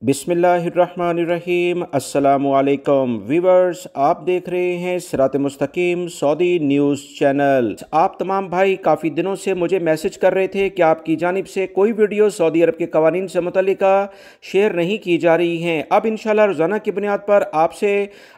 बिस्मिल्लाहिर्रहमानिर्रहीम। अस्सलामुअलैकुम वीवर्स, आप देख रहे हैं सिरात मुस्तकीम सऊदी न्यूज़ चैनल। आप तमाम भाई काफ़ी दिनों से मुझे मैसेज कर रहे थे कि आपकी जानिब से कोई वीडियो सऊदी अरब के कवानीन से मुतल्लिका शेयर नहीं की जा रही हैं। अब इंशाल्लाह रोज़ाना की बुनियाद पर आपसे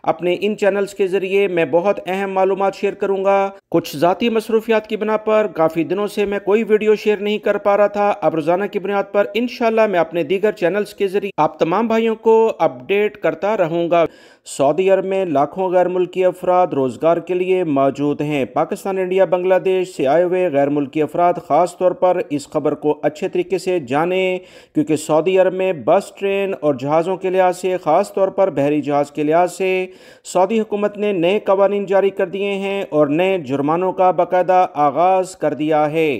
अपने इन चैनल्स के ज़रिए मैं बहुत अहम मालूमात शेयर करूँगा। कुछ ज़ाती मसरूफियात की बिना पर काफ़ी दिनों से मैं कोई वीडियो शेयर नहीं कर पा रहा था। अब रोज़ाना की बुनियाद पर इंशाल्लाह मैं अपने दीगर चैनल्स के ज़रिए आप तमाम भाइयों को अपडेट करता रहूँगा। सऊदी अरब में लाखों गैर मुल्की अफराद रोज़गार के लिए मौजूद हैं। पाकिस्तान, इंडिया, बांग्लादेश से आए हुए गैर मुल्की अफराद ख़ास तौर पर इस खबर को अच्छे तरीके से जानें, क्योंकि सऊदी अरब में बस, ट्रेन और जहाज़ों के लिहाज से, ख़ास तौर पर बहरी जहाज़ के लिहाज से सऊदी हुकूमत ने नए कवानीन जारी कर दिए हैं और नए जुर्मानों का बाकायदा आगाज़ कर दिया है।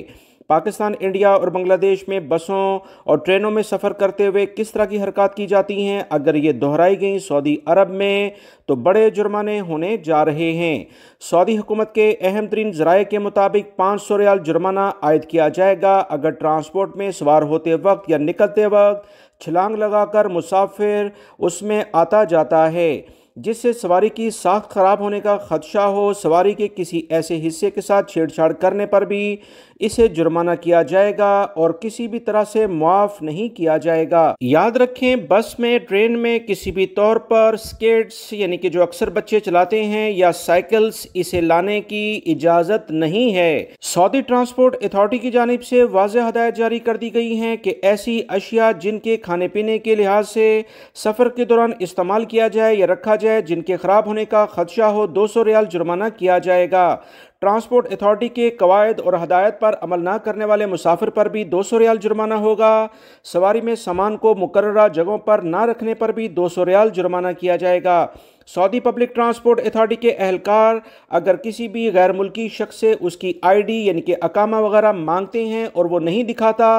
पाकिस्तान, इंडिया और बांग्लादेश में बसों और ट्रेनों में सफ़र करते हुए किस तरह की हरकत की जाती हैं, अगर ये दोहराई गई सऊदी अरब में तो बड़े जुर्माने होने जा रहे हैं। सऊदी हुकूमत के अहम तरीन ज़राए के मुताबिक 500 रियाल जुर्माना आयद किया जाएगा अगर ट्रांसपोर्ट में सवार होते वक्त या निकलते वक्त छलांग लगाकर मुसाफिर उसमें आता जाता है जिससे सवारी की साख्त ख़राब होने का खदशा हो। सवारी के किसी ऐसे हिस्से के साथ छेड़छाड़ करने पर भी इसे जुर्माना किया जाएगा और किसी भी तरह से मुआफ़ नहीं किया जाएगा। याद रखें, बस में, ट्रेन में किसी भी तौर पर स्केट्स यानी कि जो अक्सर बच्चे चलाते हैं या साइकिल्स, इसे लाने की इजाज़त नहीं है। सऊदी ट्रांसपोर्ट अथॉरिटी की जानिब से वाज़ेह हदायत जारी कर दी गई हैं कि ऐसी अशिया जिनके खाने पीने के लिहाज से सफ़र के दौरान इस्तेमाल किया जाए या रखा जाए, जिनके ख़राब होने का खदशा हो, 200 रियाल जुर्माना किया जाएगा। ट्रांसपोर्ट अथॉरिटी के कवायद और हदायत पर अमल न करने वाले मुसाफिर पर भी 200 रियाल जुर्माना होगा। सवारी में सामान को मुकर्ररा जगहों पर ना रखने पर भी 200 रियाल जुर्माना किया जाएगा। सऊदी पब्लिक ट्रांसपोर्ट अथॉरिटी के अहलकार अगर किसी भी गैर मुल्की शख्स से उसकी आईडी यानी कि अकामा वगैरह मांगते हैं और वो नहीं दिखाता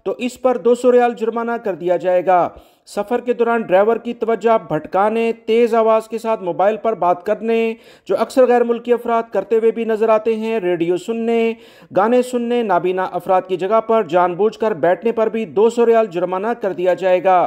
तो इस पर 200 रियाल जुर्माना कर दिया जाएगा। सफ़र के दौरान ड्राइवर की तवज्जो भटकाने, तेज़ आवाज़ के साथ मोबाइल पर बात करने, जो अक्सर गैर मुल्की अफराद करते हुए भी नज़र आते हैं, रेडियो सुनने, गाने सुनने, नाबीना अफराद की जगह पर जानबूझकर बैठने पर भी 200 रियाल जुर्माना कर दिया जाएगा।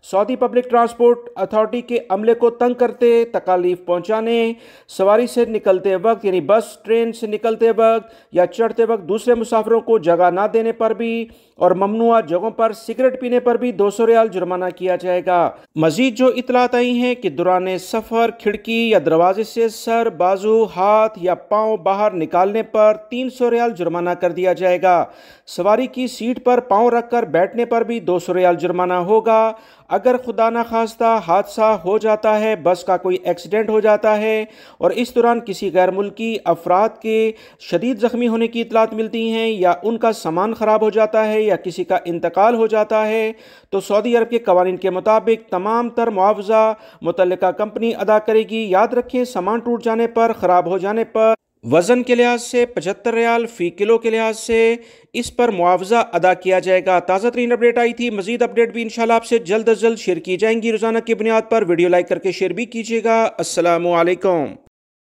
सऊदी पब्लिक ट्रांसपोर्ट अथॉरिटी के अमले को तंग करते, तकालीफ पहुंचाने, सवारी से निकलते वक्त यानी बस, ट्रेन से निकलते वक्त या चढ़ते वक्त दूसरे मुसाफिरों को जगह ना देने पर भी और ममनुआ जगहों पर सिगरेट पीने पर भी 200 रियाल जुर्माना किया जाएगा। मजीद जो इतलात आई हैं कि दौरान सफ़र खिड़की या दरवाजे से सर, बाजू, हाथ या पाँव बाहर निकालने पर 300 रियाल जुर्माना कर दिया जाएगा। सवारी की सीट पर पाँव रखकर बैठने पर भी 200 रियाल जुर्माना होगा। अगर खुदा न खास्ता हादसा हो जाता है, बस का कोई एक्सीडेंट हो जाता है और इस दौरान किसी गैर मुल्की अफराद के शदीद ज़ख्मी होने की इतलात मिलती हैं या उनका सामान ख़राब हो जाता है या किसी का इंतकाल हो जाता है तो सऊदी अरब के कवानीन के मुताबिक तमाम तर मुआवजा मुतल्लिका कंपनी अदा करेगी। याद रखें, सामान टूट जाने पर, ख़राब हो जाने पर, वज़न के लिहाज से 75 रियाल फ़ी किलो के लिहाज से इस पर मुआवजा अदा किया जाएगा। ताज़ा तरीन अपडेट आई थी। मज़ीद अपडेट भी इंशाल्लाह आपसे जल्द अज जल्द शेयर की जाएंगी रोज़ाना की बुनियाद पर। वीडियो लाइक करके शेयर भी कीजिएगा। अस्सलामु अलैकुम।